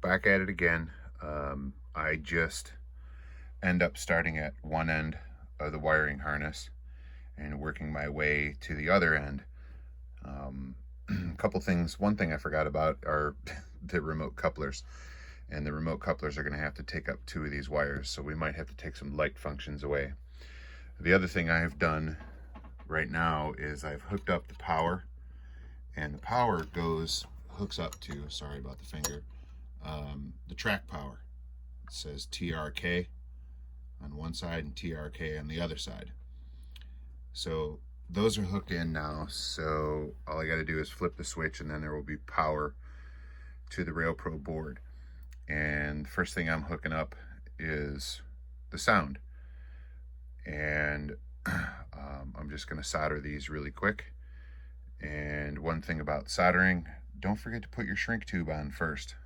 back at it again. I just end up starting at one end of the wiring harness and working my way to the other end. A couple things. One thing I forgot about are the remote couplers, and the remote couplers are going to have to take up 2 of these wires, so we might have to take some light functions away. The other thing I have done right now is I've hooked up the power, and the power hooks up to, sorry about the finger, the track power. It says TRK on one side and TRK on the other side. So those are hooked in now, so all I got to do is flip the switch and then there will be power to the Railpro board. And the first thing I'm hooking up is the sound. And I'm just going to solder these really quick. And one thing about soldering, don't forget to put your shrink tube on first,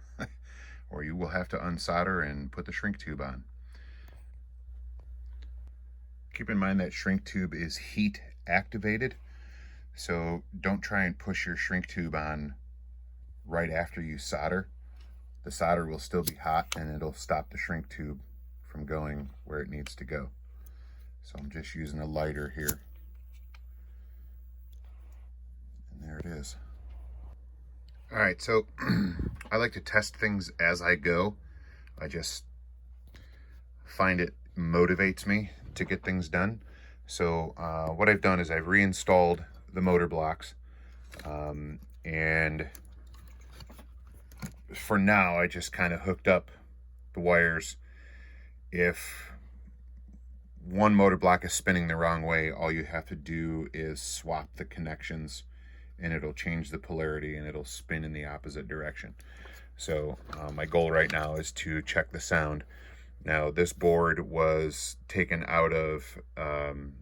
or you will have to unsolder and put the shrink tube on. Keep in mind that shrink tube is heat activated, so don't try and push your shrink tube on right after you solder. The solder will still be hot and it'll stop the shrink tube from going where it needs to go. So I'm just using a lighter here. And there it is. All right, so I like to test things as I go. I just find it motivates me to get things done. So what I've done is I've reinstalled the motor blocks, and for now I just kind of hooked up the wires. If one motor block is spinning the wrong way, all you have to do is swap the connections and it'll change the polarity and it'll spin in the opposite direction. So my goal right now is to check the sound. Now this board was taken out of an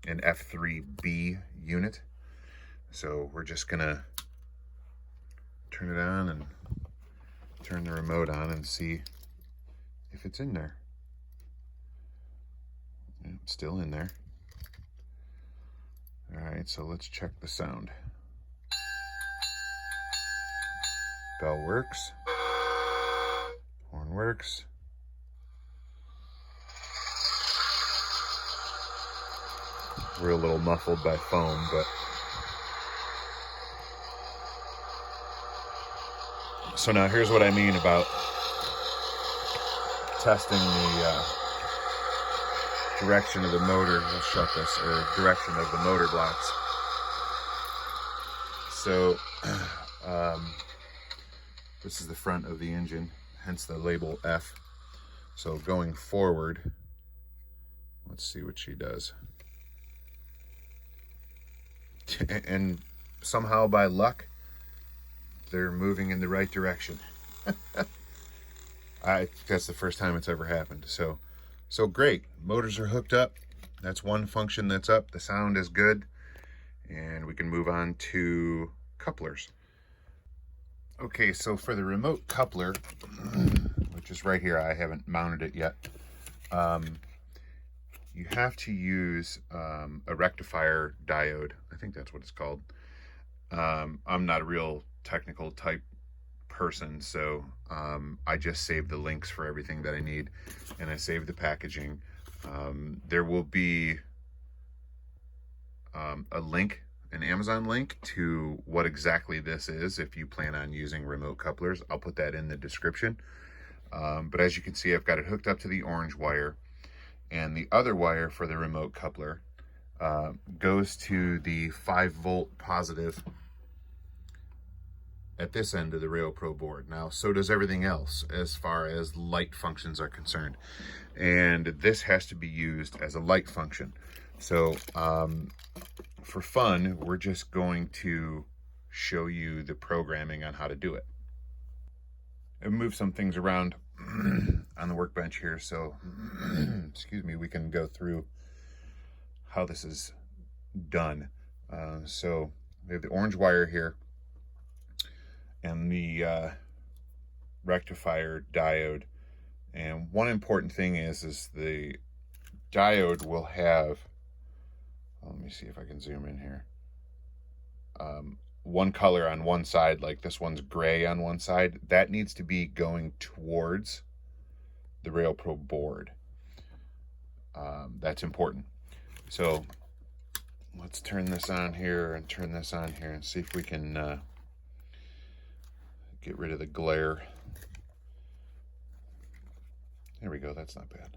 F3B unit, so we're just gonna turn it on and turn the remote on and see if it's in there. Yeah, it's still in there. All right, so let's check the sound. Bell works. Horn works. We're a little muffled by foam, but so now here's what I mean about testing the direction of the motor. We'll shut this, or direction of the motor blocks. So this is the front of the engine, hence the label F. So going forward, let's see what she does. And somehow by luck, they're moving in the right direction. That's the first time it's ever happened. So great. Motors are hooked up. That's one function that's up. The sound is good. And we can move on to couplers. Okay, so for the remote coupler, which is right here, I haven't mounted it yet. You have to use a rectifier diode. I think that's what it's called. I'm not a real technical type person, so I just save the links for everything that I need, and I save the packaging. There will be a link, an Amazon link to what exactly this is if you plan on using remote couplers. I'll put that in the description. But as you can see, I've got it hooked up to the orange wire, and the other wire for the remote coupler goes to the 5-volt positive at this end of the Railpro board. Now, so does everything else as far as light functions are concerned. And this has to be used as a light function. So for fun, we're just going to show you the programming on how to do it. And move some things around on the workbench here, so excuse me, we can go through how this is done. So we have the orange wire here and the rectifier diode. And one important thing is the diode will have, let me see if I can zoom in here, one color on one side, like this one's gray on one side, that needs to be going towards the Railpro board. That's important. So let's turn this on here and turn this on here and see if we can get rid of the glare. There we go, that's not bad.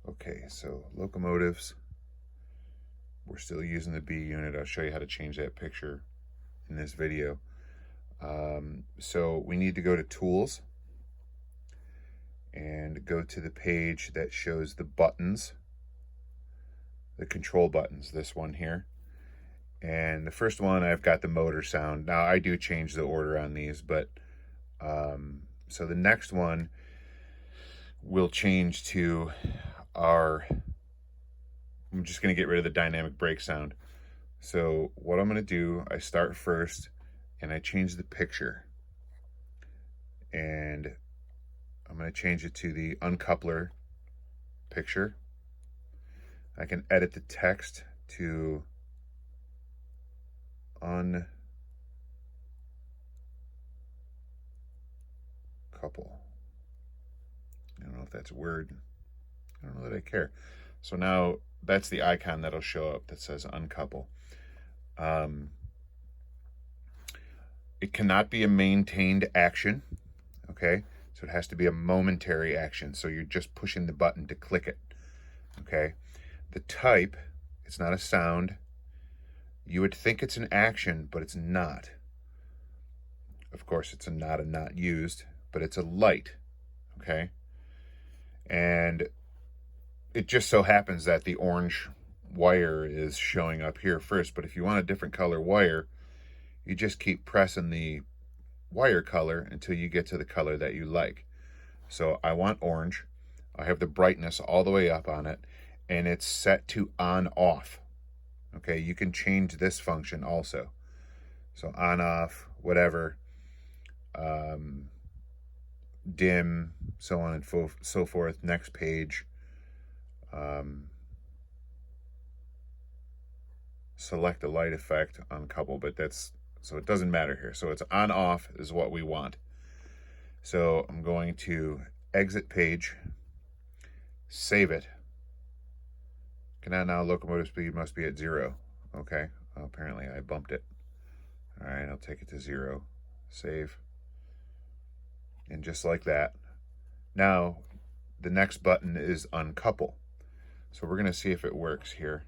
Okay, so locomotives. We're still using the B unit. I'll show you how to change that picture in this video. So we need to go to Tools and go to the page that shows the buttons, the control buttons, this one here. And the first one, I've got the motor sound. Now I do change the order on these, but so the next one will change to our, I'm just going to get rid of the dynamic brake sound. So what I'm going to do, I start first and I change the picture, and I'm going to change it to the uncoupler picture. I can edit the text to uncouple. I don't know if that's a word. I don't know that I care. So now that's the icon that'll show up that says uncouple. It cannot be a maintained action, okay? So it has to be a momentary action. So you're just pushing the button to click it, okay? The type, it's not a sound. You would think it's an action, but it's not. Of course, it's not used, but it's a light, okay? And it just so happens that the orange wire is showing up here first, but if you want a different color wire, you just keep pressing the wire color until you get to the color that you like. So I want orange. I have the brightness all the way up on it, and it's set to on off. Okay, you can change this function also. So on off, whatever, dim, so on and so forth. Next page. Select a light effect, uncouple, but that's, so it doesn't matter here. So it's on off is what we want. So I'm going to exit page, save it. Now locomotive speed must be at 0. Okay, well, apparently I bumped it. All right, I'll take it to 0, save. And just like that. Now the next button is uncouple. So we're gonna see if it works here.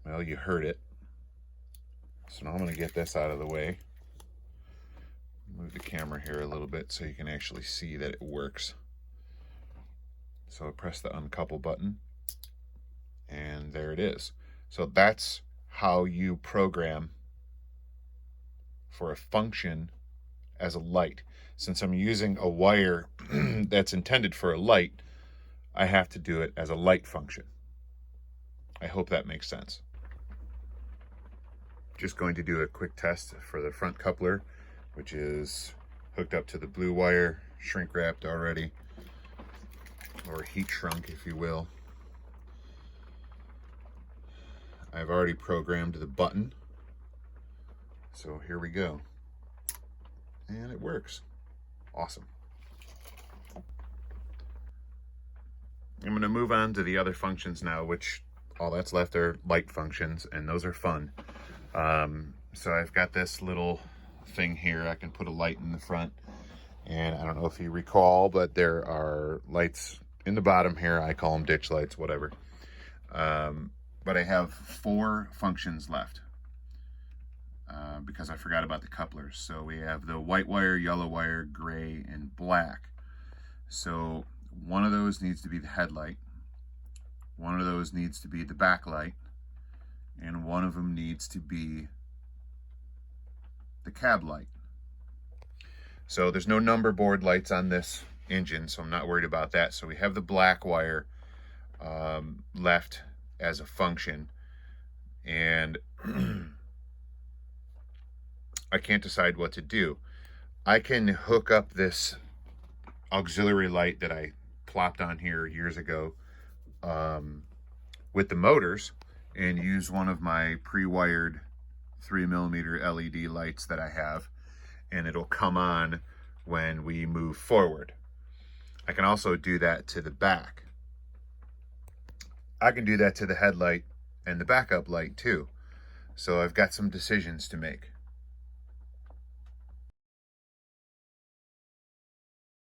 Well, you heard it. So now I'm gonna get this out of the way. Move the camera here a little bit so you can actually see that it works. So I press the uncouple button, and there it is. So that's how you program for a function as a light. Since I'm using a wire that's intended for a light, I have to do it as a light function. I hope that makes sense. Just going to do a quick test for the front coupler, which is hooked up to the blue wire, shrink wrapped already, or heat shrunk, if you will. I've already programmed the button. So here we go. And it works. Awesome. I'm going to move on to the other functions now, which all that's left are light functions, and those are fun. So I've got this little thing here. I can put a light in the front, and I don't know if you recall, but there are lights in the bottom here. I call them ditch lights, whatever. But I have 4 functions left because I forgot about the couplers. So we have the white wire, yellow wire, gray, and black. So one of those needs to be the headlight, one of those needs to be the backlight, and one of them needs to be the cab light. So there's no number board lights on this engine, so I'm not worried about that. So we have the black wire left as a function, and I can't decide what to do. I can hook up this auxiliary light that I plopped on here years ago with the motors and use one of my pre-wired 3mm LED lights that I have, and it'll come on when we move forward. I can also do that to the back. I can do that to the headlight and the backup light too. So I've got some decisions to make.